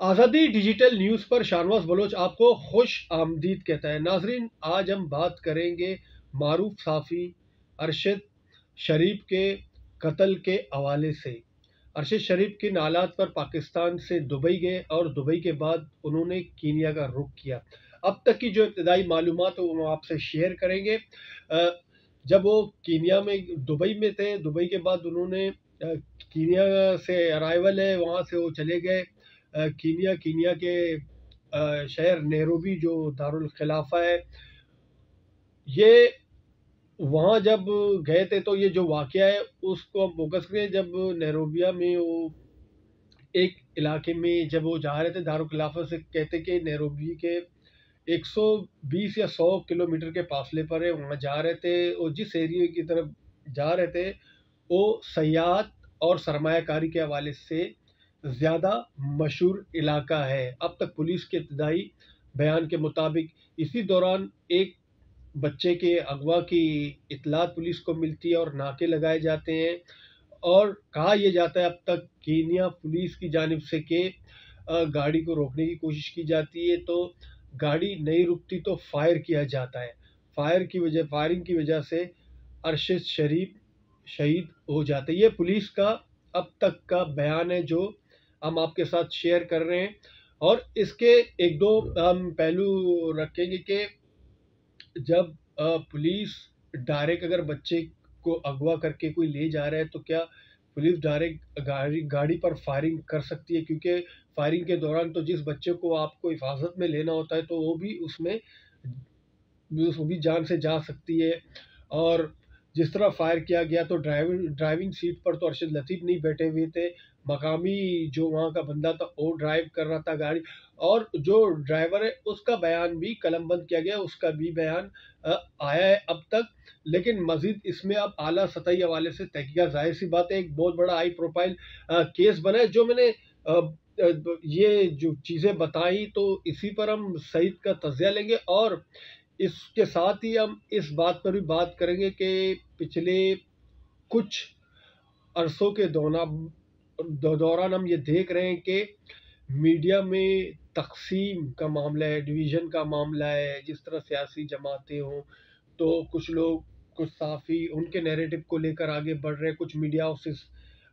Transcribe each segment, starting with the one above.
आज़ादी digital news पर Shahnawaz Bloch आपको खुश आमदीद कहता है। नाजरीन, आज हम बात करेंगे मारूफ साफ़ी अरशद शरीफ के कत्ल के हवाले से। अरशद शरीफ किन हालात पर पाकिस्तान से दुबई गए और दुबई के बाद उन्होंने कीनिया का रुख किया। अब तक की जो इब्तदाई मालूमात है वो हम आपसे शेयर करेंगे। जब वो कीनिया में दुबई में थे, दुबई के बाद उन्होंने कीनिया से अराइवल है, वहाँ से वो चले गए कीनिया के शहर नैरोबी जो दारुल खिलाफा है। ये वहाँ जब गए थे तो ये जो वाक़या है उसको हम फोकस करें। जब नैरोबिया में वो एक इलाके में जब वो जा रहे थे, दारुल खिलाफा से कहते कि नैरोबी के 120 या 100 किलोमीटर के फासले पर है, वहाँ जा रहे थे। और जिस एरिया की तरफ जा रहे थे वो सयाहत और सरमायाकारी के हवाले से ज़्यादा मशहूर इलाका है। अब तक पुलिस के इब्तदाई बयान के मुताबिक इसी दौरान एक बच्चे के अगवा की इतलात पुलिस को मिलती है और नाके लगाए जाते हैं। और कहा यह जाता है अब तक कीनिया पुलिस की जानिब से कि गाड़ी को रोकने की कोशिश की जाती है, तो गाड़ी नहीं रुकती तो फायर किया जाता है। फायरिंग की वजह से अरशद शरीफ शहीद हो जाते हैं। ये पुलिस का अब तक का बयान है जो हम आपके साथ शेयर कर रहे हैं। और इसके एक दो हम पहलू रखेंगे कि जब पुलिस डायरेक्ट अगर बच्चे को अगवा करके कोई ले जा रहा है तो क्या पुलिस डायरेक्ट गाड़ी पर फायरिंग कर सकती है, क्योंकि फायरिंग के दौरान तो जिस बच्चे को आपको हिफाजत में लेना होता है तो वो भी जान से जा सकती है। और जिस तरह फायर किया गया तो ड्राइविंग सीट पर तो अरशद लतीफ़ नहीं बैठे हुए थे, मकामी जो वहाँ का बंदा था वो ड्राइव कर रहा था गाड़ी। और जो ड्राइवर है उसका बयान भी कलमबंद किया गया, उसका भी बयान आया है अब तक। लेकिन मजीद इसमें अब आला सतही हवाले से तहकीकात, जाहिर सी बात है एक बहुत बड़ा हाई प्रोफाइल केस बना है। जो मैंने ये जो चीज़ें बताई तो इसी पर हम सईद का तजिया लेंगे। और इसके साथ ही हम इस बात पर भी बात करेंगे कि पिछले कुछ अरसों के दौरान हम ये देख रहे हैं कि मीडिया में तकसीम का मामला है, डिवीज़न का मामला है। जिस तरह सियासी जमातें हों तो कुछ लोग, कुछ सहाफ़ी उनके नैरेटिव को लेकर आगे बढ़ रहे हैं, कुछ मीडिया हाउसेस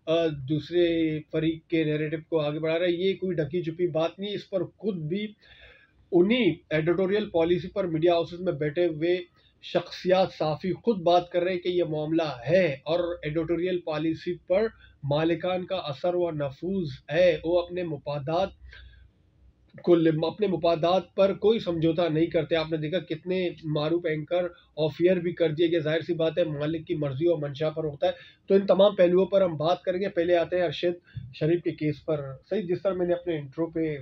दूसरे फरीक के नैरेटिव को आगे बढ़ा रहे हैं। ये कोई ढकी छुपी बात नहीं है। इस पर खुद भी उन्हीं एडिटोरियल पॉलिसी पर मीडिया हाउसेस में बैठे हुए शख्सियात सहाफ़ी खुद बात कर रहे हैं कि ये मामला है और एडिटोरियल पॉलिसी पर मालिकान का असर व नफूज है। वो अपने मुफादात पर कोई समझौता नहीं करते। आपने देखा कितने मारूफ एंकर ऑफ एयर भी कर दिए गए। जाहिर सी बात है मालिक की मर्जी और मंशा पर होता है। तो इन तमाम पहलुओं पर हम बात करेंगे। पहले आते हैं अरशद शरीफ के केस पर। सही, जिस तरह मैंने अपने इंट्रो पे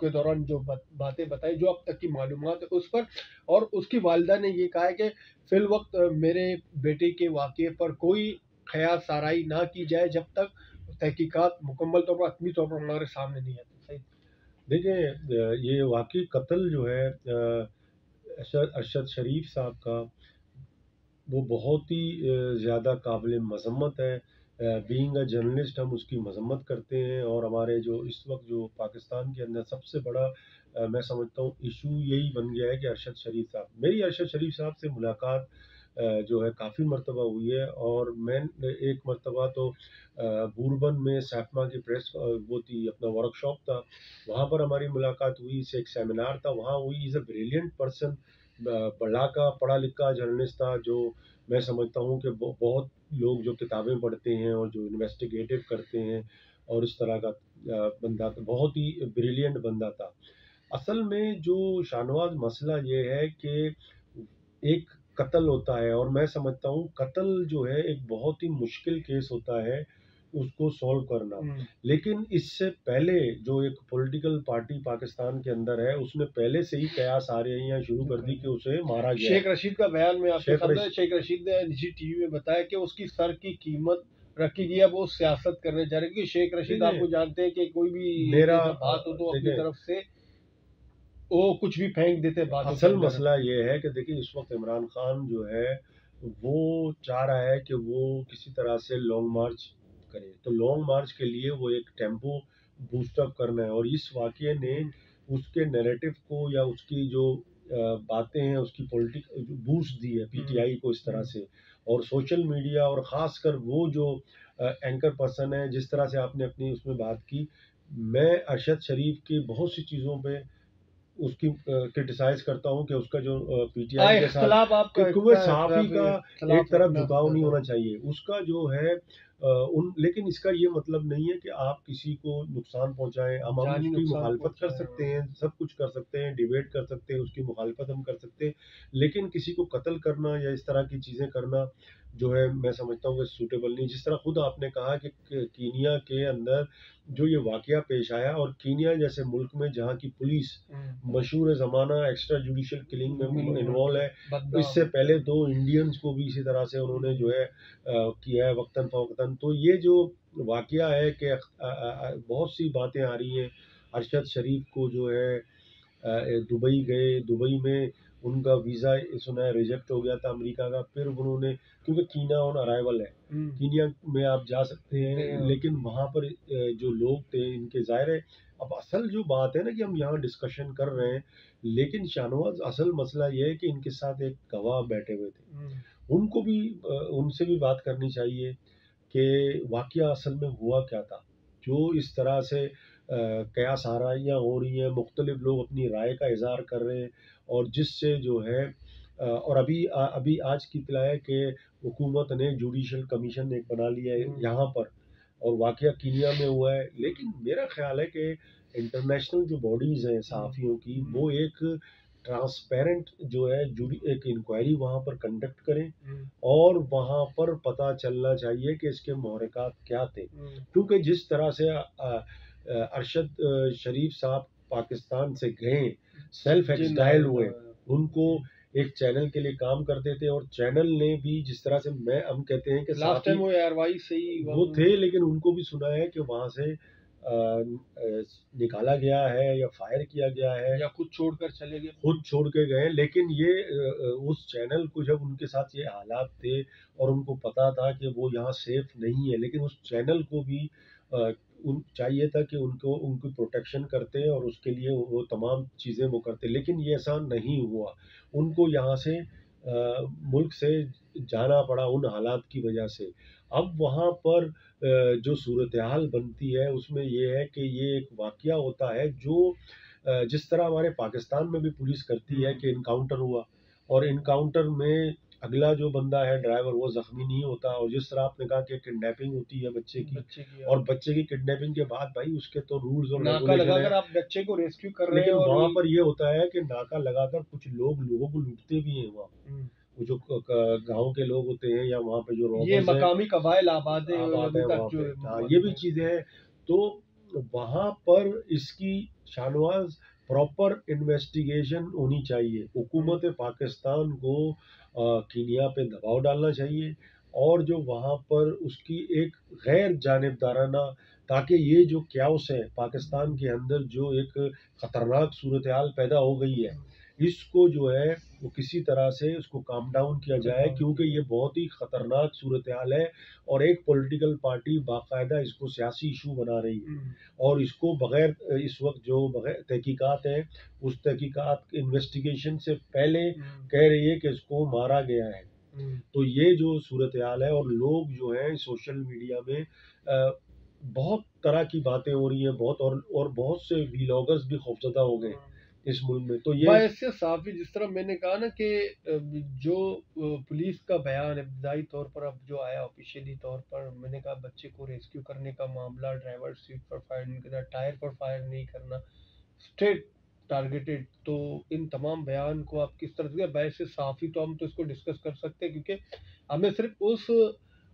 के दौरान जो बातें बताई, जो अब तक की मालूमात है उस पर। और उसकी वालिदा ने ये कहा है कि फिल वक्त मेरे बेटे के वाक़े पर कोई ख़यास साराई ना की जाए जब तक तहकीकात मुकम्मल तौर पर, हतमी तौर पर हमारे सामने नहीं आती। सही। देखिए, ये वाकई कत्ल जो है अरशद शरीफ साहब का, वो बहुत ही ज़्यादा काबिल मज़म्मत है। बीइंग अ जर्नलिस्ट हम उसकी मज़म्मत करते हैं। और हमारे जो इस वक्त जो पाकिस्तान के अंदर सबसे बड़ा मैं समझता हूँ इशू यही बन गया है कि अरशद शरीफ साहब, मेरी अरशद शरीफ साहब से मुलाकात जो है काफ़ी मरतबा हुई है। और मैं एक मरतबा तो बूरबन में सैफमा की प्रेस वो थी, अपना वर्कशॉप था, वहाँ पर हमारी मुलाकात हुई। इससे एक सेमिनार था, वहाँ हुई। इज़ अ ब्रिलियंट पर्सन, बड़ा का पढ़ा लिखा जर्नलिस्ट था, जो मैं समझता हूँ कि बहुत लोग जो किताबें पढ़ते हैं और जो इन्वेस्टिगेटिव करते हैं और इस तरह का बंदा था, बहुत ही ब्रिलियंट बंदा था। असल में जो शाहनवाज मसला ये है कि एक कत्ल होता है, और मैं समझता हूँ कत्ल जो है एक बहुत ही मुश्किल केस होता है उसको सॉल्व करना। लेकिन इससे पहले जो एक पॉलिटिकल पार्टी पाकिस्तान के अंदर है, उसने पहले से ही कयास आरियां शुरू कर दी कि उसे मारा गया शेख है। रशीद का बयान में आपके शेख सामने, रश शेख रशीद ने निजी टीवी में बताया कि उसकी सर की कीमत रखी गई है, वो सियासत करने जा रहे हैं। क्योंकि शेख रशीद देखिए आपको जानते हैं कि कोई भी मेरा ऐसा बात हो तो अपनी देखिए, तरफ से वो कुछ भी फेंक देते बातों के असल अंदर। मसला ये है कि देखिए इस वक्त इमरान खान जो है वो चाह रहा है कि वो किसी तरह से लॉन्ग मार्च करे। तो लॉन्ग मार्च के लिए वो एक टेम्पो बूस्ट अप करना है। और इस वाक़ये ने उसके नैरेटिव को या उसकी जो बातें हैं उसकी पॉलिटिक बूस्ट दी है पीटीआई को इस तरह से। और सोशल मीडिया और ख़ासकर वो जो एंकर पर्सन है, जिस तरह से आपने अपनी उसमें बात की, मैं अरशद शरीफ की बहुत सी चीज़ों पे उसकी क्रिटिसाइज करता हूँ कि उसका जो पीटीआई के साथ इख्तलाफ आपका क्योंकि सहाफ़ी का एक इख्तलाफ तरफ रखना झुकाव नहीं ज़्यादा। होना चाहिए उसका जो है उन, लेकिन इसका ये मतलब नहीं है कि आप किसी को नुकसान पहुंचाएं। हम जानी उसकी नुकसान मुखालफत कर पहुंचाया। सकते हैं, सब कुछ कर सकते हैं, डिबेट कर सकते हैं, उसकी मुखालफत हम कर सकते हैं, लेकिन किसी को कत्ल करना या इस तरह की चीज़ें करना जो है मैं समझता हूँ कि सूटेबल नहीं। जिस तरह खुद आपने कहा कि कीनिया के अंदर जो ये वाकया पेश आया, और कीनिया जैसे मुल्क में जहाँ की पुलिस मशहूर ज़माना एक्स्ट्रा जुडिशल किलिंग में इन्वॉल्व है, इससे पहले 2 इंडियंस को भी इसी तरह से उन्होंने जो है किया है वक्तन फ़वक्तन। तो ये जो वाकया है कि बहुत सी बातें आ रही हैं। अरशद शरीफ को जो है दुबई गए, दुबई में उनका वीज़ा सुना है रिजेक्ट हो गया था अमेरिका का, फिर उन्होंने, क्योंकि कीनिया ऑन अराइवल है, कीनिया में आप जा सकते हैं, लेकिन वहाँ पर जो लोग थे इनके, ज़ाहिर है अब असल जो बात है ना कि हम यहाँ डिस्कशन कर रहे हैं, लेकिन शाहनवाज असल मसला ये है कि इनके साथ एक गवाह बैठे हुए थे, उनको भी उनसे भी बात करनी चाहिए कि वाकया असल में हुआ क्या था। जो इस तरह से कयास आराइयाँ हो रही हैं, मुख्तलिफ लोग अपनी राय का इज़हार कर रहे हैं, और जिससे जो है और अभी आज की इत्तला है कि हुकूमत ने जुडिशल कमीशन एक बना लिया है यहाँ पर, और वाकया कीनिया में हुआ है। लेकिन मेरा ख्याल है कि इंटरनेशनल जो बॉडीज़ हैं सहाफ़ियों की, वो एक ट्रांसपेरेंट जो है जुडी एक इंक्वायरी वहाँ पर कंडक्ट करें, और वहाँ पर पता चलना चाहिए कि इसके महरक़ात क्या थे। क्योंकि जिस तरह से अरशद शरीफ साहब पाकिस्तान से गए, सेल्फ एक्सडाइल हुए, उनको एक चैनल के लिए काम करते थे, और चैनल ने भी जिस तरह से, मैं हम कहते हैं कि लास्ट टाइम वो एयरवाइज से ही वो थे, लेकिन उनको भी सुना है कि वहाँ से निकाला गया है या फायर किया गया है या खुद छोड़कर चले गए, खुद छोड़ के गए। लेकिन ये उस चैनल को, जब उनके साथ ये हालात थे और उनको पता था कि वो यहाँ सेफ नहीं है, लेकिन उस चैनल को भी उन चाहिए था कि उनको उनकी प्रोटेक्शन करते और उसके लिए वो तमाम चीज़ें वो करते, लेकिन ये ऐसा नहीं हुआ। उनको यहाँ से मुल्क से जाना पड़ा उन हालात की वजह से। अब वहाँ पर जो सूरत हाल बनती है उसमें ये है कि ये एक वाकया होता है जो जिस तरह हमारे पाकिस्तान में भी पुलिस करती है कि इनकाउंटर हुआ, और इनकाउंटर में अगला जो बंदा है ड्राइवर वो ज़ख्मी नहीं होता, और जिस तरह आपने कहा कि किडनैपिंग होती है बच्चे की, और बच्चे की किडनैपिंग के बाद भाई उसके तो रूल्स और नाका रेगुलेशन लगाकर है, आप बच्चे को रेस्क्यू कर रहे हैं, लेकिन और वहाँ पर ये होता है कि नाका लगाकर कुछ लोग लोगों को लूटते भी हैं वहाँ। वो जो गांव के लोग होते हैं या वहाँ पे जो ये रॉबर्स हैं, मकामी कबाइल आबाद है आबाद अभी है तक वहाँ जो पे, हाँ ये भी चीज़ें हैं। तो वहाँ पर इसकी शाहनवाज प्रॉपर इन्वेस्टिगेशन होनी चाहिए। हुकूमत पाकिस्तान को कीनिया पे दबाव डालना चाहिए, और जो वहाँ पर उसकी एक गैर जानिबदाराना, ताकि ये जो क्यास है पाकिस्तान के अंदर, जो एक ख़तरनाक सूरत हाल पैदा हो गई है, इसको जो है वो किसी तरह से उसको काम डाउन किया जाए, क्योंकि ये बहुत ही ख़तरनाक सूरत हाल है, और एक पॉलिटिकल पार्टी बाकायदा इसको सियासी इशू बना रही है, और इसको बगैर इस वक्त जो बगैर तहकीकात है, उस तहकीकात इन्वेस्टिगेशन से पहले कह रही है कि इसको मारा गया है। तो ये जो सूरत हाल है, और लोग जो है सोशल मीडिया में बहुत तरह की बातें हो रही हैं, बहुत, और बहुत से व्लॉगर्स भी खौफजदा हो गए इस मुल्क में। तो ये वैसे साफी, जिस तरह मैंने कहा ना कि जो पुलिस का बयान इब्तदाई तौर पर अब जो आया ऑफिशियली तौर पर, मैंने कहा बच्चे को रेस्क्यू करने का मामला, ड्राइवर सीट पर फायर नहीं करना, टायर पर फायर नहीं करना, स्ट्रेट टारगेटेड, तो इन तमाम बयान को आप किस तरह से, वैसे साफी तो हम तो इसको डिस्कस कर सकते हैं, क्योंकि हमें सिर्फ उस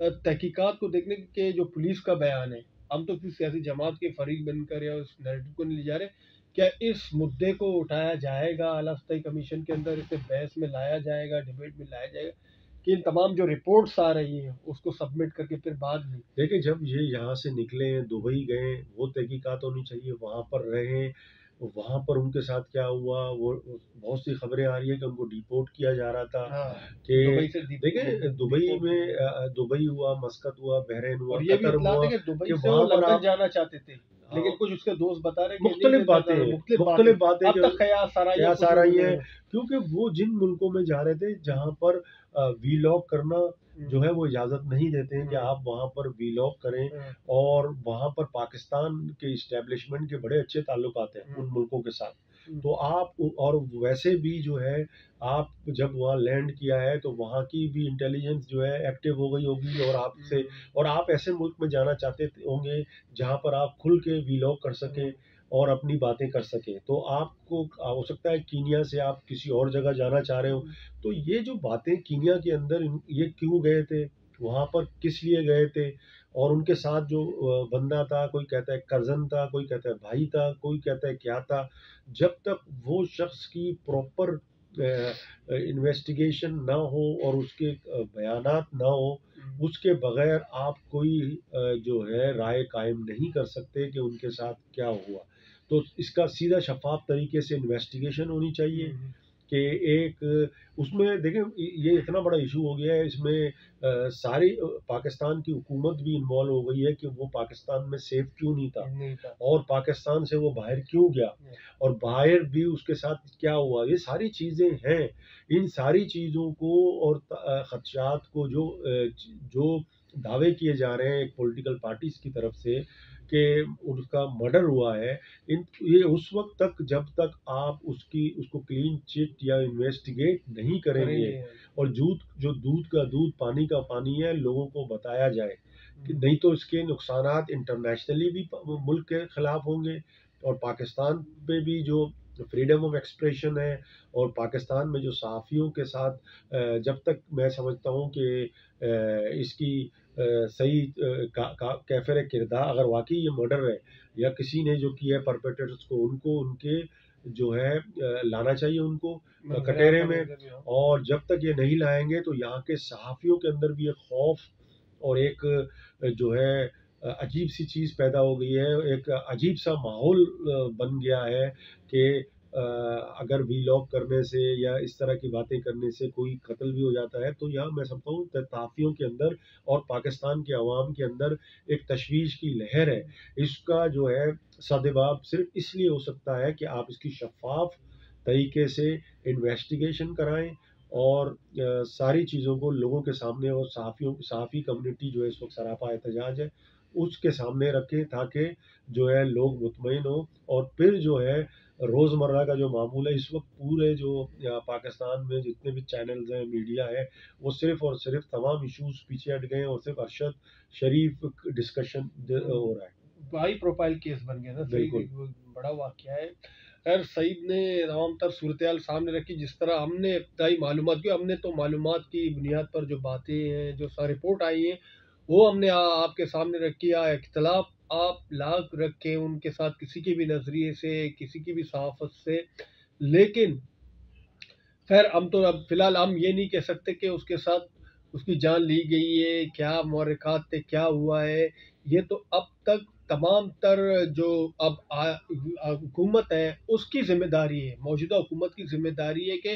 तहकीकात को देखने के जो पुलिस का बयान है, हम तो किसी सियासी जमात के फरीक बनकर या उस नैरेटिव को नहीं ले जा रहे। क्या इस मुद्दे को उठाया जाएगा आला स्थाई कमीशन के अंदर, इसे बहस में लाया जाएगा, डिबेट में लाया जाएगा, कि इन तमाम जो रिपोर्ट्स आ रही हैं उसको सबमिट करके फिर बाद में? देखिए, जब ये यहाँ से निकले, दुबई गए, वो तहकीकात होनी चाहिए, वहाँ पर रहे, वहाँ पर उनके साथ क्या हुआ, वो बहुत सी खबरें आ रही है कि उनको डिपोर्ट किया जा रहा था। दुबई कि से देखिए, दुबई में दुबई हुआ, मस्कत हुआ, बहरीन हुआ, और ये भी कतर इत्तलात हुआ, है कि दुबई कि से वो वहाँ पर लंदन आप, जाना चाहते थे। लेकिन हाँ, कुछ उसके दोस्त बता रहे कि नहीं मुख्तलिफ देता था, बातें मुख्तलिफ बातें मुख्तलिफ बातें अब जो तक कयास आ रहा है या कयास कुछ आ रही उन्होंने। हैं, क्योंकि वो जिन मुल्कों में जा रहे थे जहाँ पर वीलॉग करना जो है वो इजाज़त नहीं देते हैं कि हम्म, आप वहाँ पर वीलॉग करें, हम्म, और वहाँ पर पाकिस्तान के इस्टेब्लिशमेंट के बड़े अच्छे ताल्लुकात हैं हम्म, उन मुल्कों के साथ। हम्म, तो आप और वैसे भी जो है, आप जब वहाँ लैंड किया है तो वहाँ की भी इंटेलिजेंस जो है एक्टिव हो गई होगी, और आपसे, हम्म, और आप ऐसे मुल्क में जाना चाहते होंगे जहाँ पर आप खुल के वीलॉग कर सकें हम्म, और अपनी बातें कर सकें। तो आपको हो सकता है कीनिया से आप किसी और जगह जाना चाह रहे हो, हम्म, तो ये जो बातें कीनिया के अंदर ये क्यों गए थे, वहाँ पर किस लिए गए थे, और उनके साथ जो बंदा था, कोई कहता है कज़न था, कोई कहता है भाई था, कोई कहता है क्या था, जब तक वो शख्स की प्रॉपर इन्वेस्टिगेशन ना हो और उसके बयानात ना हो, हम्म, उसके बगैर आप कोई जो है राय कायम नहीं कर सकते कि उनके साथ क्या हुआ। तो इसका सीधा शफाफ तरीके से इन्वेस्टिगेशन होनी चाहिए हम्म, कि एक उसमें देखें, ये इतना बड़ा इशू हो गया है इसमें, सारी पाकिस्तान की हुकूमत भी इन्वॉल्व हो गई है कि वो पाकिस्तान में सेफ क्यों नहीं था, नहीं था। और पाकिस्तान से वो बाहर क्यों गया, और बाहर भी उसके साथ क्या हुआ, ये सारी चीज़ें हैं। इन सारी चीज़ों को और खदशात को जो दावे किए जा रहे हैं एक पॉलिटिकल पार्टीज की तरफ से कि उनका मर्डर हुआ है, इन ये उस वक्त तक जब तक आप उसको क्लीन चिट या इन्वेस्टिगेट नहीं करेंगे, करेंगे। और दूध का दूध पानी का पानी है, लोगों को बताया जाए कि हम्म, नहीं तो इसके नुकसानात इंटरनेशनली भी मुल्क के खिलाफ होंगे, और पाकिस्तान पे भी जो फ्रीडम ऑफ एक्सप्रेशन है, और पाकिस्तान में जो सहाफ़ियों के साथ जब तक मैं समझता हूँ कि इसकी सही कैफ़िर किरदार, अगर वाकई ये मर्डर है या किसी ने जो किया है परपेट्रेटर्स को, उनको उनके जो है लाना चाहिए उनको गिरफ्तार कटहरे करने में। के लिए, हाँ। और जब तक ये नहीं लाएंगे तो यहाँ के सहाफ़ियों के अंदर भी एक खौफ और एक जो है अजीब सी चीज़ पैदा हो गई है, एक अजीब सा माहौल बन गया है कि अगर वीलॉग करने से या इस तरह की बातें करने से कोई कत्ल भी हो जाता है, तो यहाँ मैं समझता हूँ ताफ़ियों के अंदर और पाकिस्तान के अवाम के अंदर एक तशवीश की लहर है। इसका जो है सद्भाव सिर्फ इसलिए हो सकता है कि आप इसकी शफाफ तरीके से इन्वेस्टिगेशन कराएं, और सारी चीज़ों को लोगों के सामने, और सहाफ़ी कम्युनिटी जो है इस वक्त सरापा एहतजाज है, उसके सामने रखें, ताकि जो है लोग मुतमईन हों। और फिर जो है रोज़मर्रा का जो मामूल है, इस वक्त पूरे जो पाकिस्तान में जितने भी चैनल्स हैं, मीडिया है, वो सिर्फ और सिर्फ तमाम इश्यूज पीछे हट गए हैं, और सिर्फ अरशद शरीफ डिस्कशन हो रहा है। हाई प्रोफाइल केस बन गया ना, सही बिल्कुल। एक बड़ा वाकया है। खैर सईद ने तमाम तर सूरत सामने रखी, जिस तरह हमने इब्तदाई मालूमात की, हमने तो मालूमात की बुनियाद पर जो बातें हैं, जो सा रिपोर्ट आई हैं, वो हमने आपके सामने रखी। इख्तलाफ आप लाख रखें उनके साथ किसी के भी नज़रिए से, किसी की भी सहाफ़त से, लेकिन खैर हम तो अब फिलहाल हम ये नहीं कह सकते कि उसके साथ उसकी जान ली गई है, क्या मुहर्रिकात थे, क्या हुआ है। ये तो अब तक तमाम तर जो अब हुकूमत है उसकी जिम्मेदारी है, मौजूदा हुकूमत की जिम्मेदारी है कि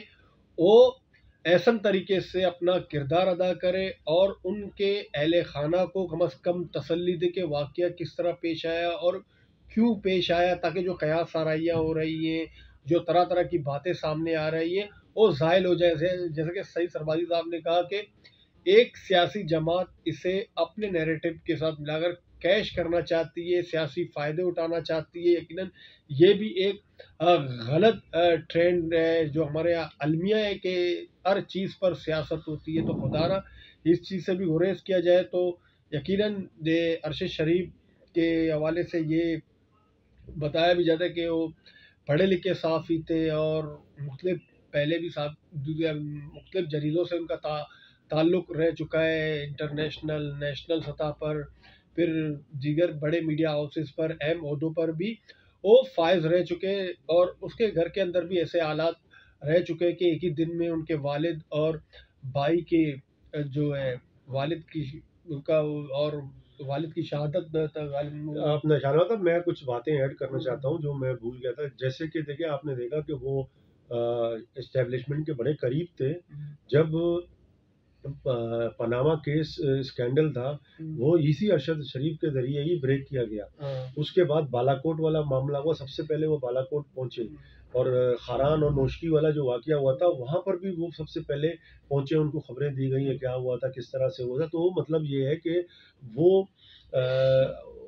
वो ऐसन तरीके से अपना किरदार अदा करे और उनके अहले खाना को कम अज़ कम तसल्ली दे कि वाक़या किस तरह पेश आया और क्यों पेश आया, ताकि जो कयास आराइयाँ हो रही हैं, जो तरह तरह की बातें सामने आ रही हैं, वो ज़ाहिल हो जाए। जैसे कि सही सरबाजी साहब ने कहा कि एक सियासी जमात इसे अपने नैरेटिव के साथ मिलाकर कैश करना चाहती है, सियासी फ़ायदे उठाना चाहती है। यकीनन ये भी एक गलत ट्रेंड है जो हमारे यहाँ अलमिया है कि हर चीज़ पर सियासत होती है। तो खुदारा इस चीज़ से भी गुरेज किया जाए तो यकीनन ये अरशद शरीफ के हवाले से ये बताया भी जाता है कि वो पढ़े लिखे सहाफ़ी थे और मुख्तलिफ पहले भी मुख्तलिफ जरीदों से उनका ताल्लुक़ रह चुका है, इंटरनेशनल नेशनल सतह पर, फिर दीगर बड़े मीडिया हाउसेस पर, अहम ओहदों पर भी वो फायज़ रह चुके हैं। और उसके घर के अंदर भी ऐसे हालात रह चुके हैं कि एक ही दिन में उनके वालिद और भाई के जो है वालिद की उनका और वालिद की शहादत आपने निशाना था, मैं कुछ बातें ऐड करना चाहता हूँ हम्म, जो मैं भूल गया था। जैसे कि देखिए, आपने देखा कि वो एस्टेब्लिशमेंट के बड़े करीब थे जब पनामा केस स्कैंडल था, वो इसी अरशद शरीफ के ज़रिए ही ब्रेक किया गया। उसके बाद बालाकोट वाला मामला हुआ, सबसे पहले वो बालाकोट पहुँचे और खारान और नौशकी वाला जो वाक़या हुआ था, वहाँ पर भी वो सबसे पहले पहुँचे, उनको खबरें दी गई हैं, क्या हुआ था, किस तरह से हुआ था। तो मतलब ये है कि वो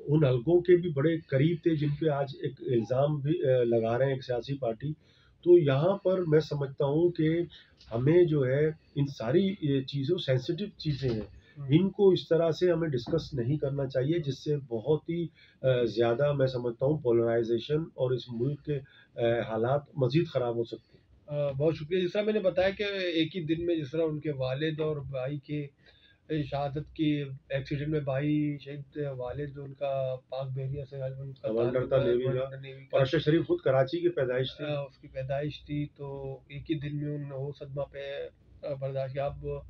उन हलकों के भी बड़े करीब थे, जिन पे आज एक इल्ज़ाम भी लगा रहे हैं एक सियासी पार्टी। तो यहाँ पर मैं समझता हूँ कि हमें जो है इन सारी ये चीज़ों सेंसिटिव चीज़ें हैं, इनको इस तरह से हमें डिस्कस नहीं करना चाहिए, जिससे बहुत ही ज़्यादा मैं समझता हूँ पोलराइज़ेशन और इस मुल्क के हालात मज़ीद ख़राब हो सकते हैं। बहुत शुक्रिया। जिस तरह मैंने बताया कि एक ही दिन में जिस तरह उनके वालिद और भाई के शहादत की एक्सीडेंट में भाई शहीद, वालिद उनका पाक बहरिया से उनका कमांडर ताल्लुक था है, नेवी का, कमांडर नेवी और का। अरशद शरीफ खुद कराची की पैदाइश थे। उसकी पैदाइश थी, तो एक ही दिन में उन वो सदमा पे बर्दाश्त किया। अब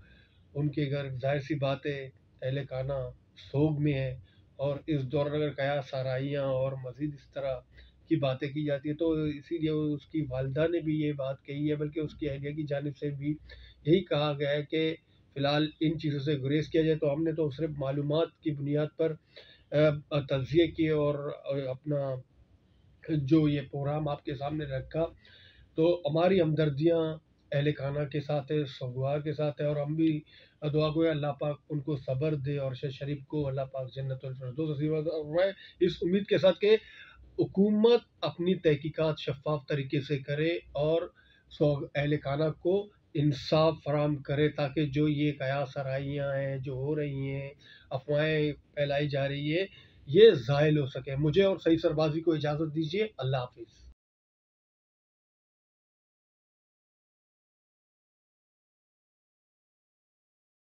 उनके घर जाहिर सी बात है अहले खाना सोग में है, और इस दौरान अगर कया साराइयाँ और मज़ीद इस तरह की बातें की जाती है, तो इसीलिए उसकी वालिदा ने भी ये बात कही है, बल्कि उसकी अहलिया की जानिब से भी यही कहा गया है कि फ़िलहाल इन चीज़ों से गुरेज किया जाए। तो हमने तो सिर्फ मालूमात की बुनियाद पर तज़किये किए और अपना जो ये प्रोग्राम आपके सामने रखा। तो हमारी हमदर्दियाँ अहले खाना के साथ है, सोगवार के साथ है, और हम भी दुआ गो अल्लाह पाक उनको सब्र दे और अरशद शरीफ को अल्लाह पाक जन्नतुल फिरदौस नसीब फरमाए। इस उम्मीद के साथ कि हुकूमत अपनी तहकीकात शफ़ाफ़ तरीके से करे और अहले खाना को इंसाफ फराहम करे, ताकि जो ये कयास आराइयाँ हैं जो हो रही हैं, अफवाहें फैलाई जा रही है, ये ज़ाइल हो सके। मुझे और सही सरबाज़ी को इजाज़त दीजिए। अल्लाह हाफ़िज़।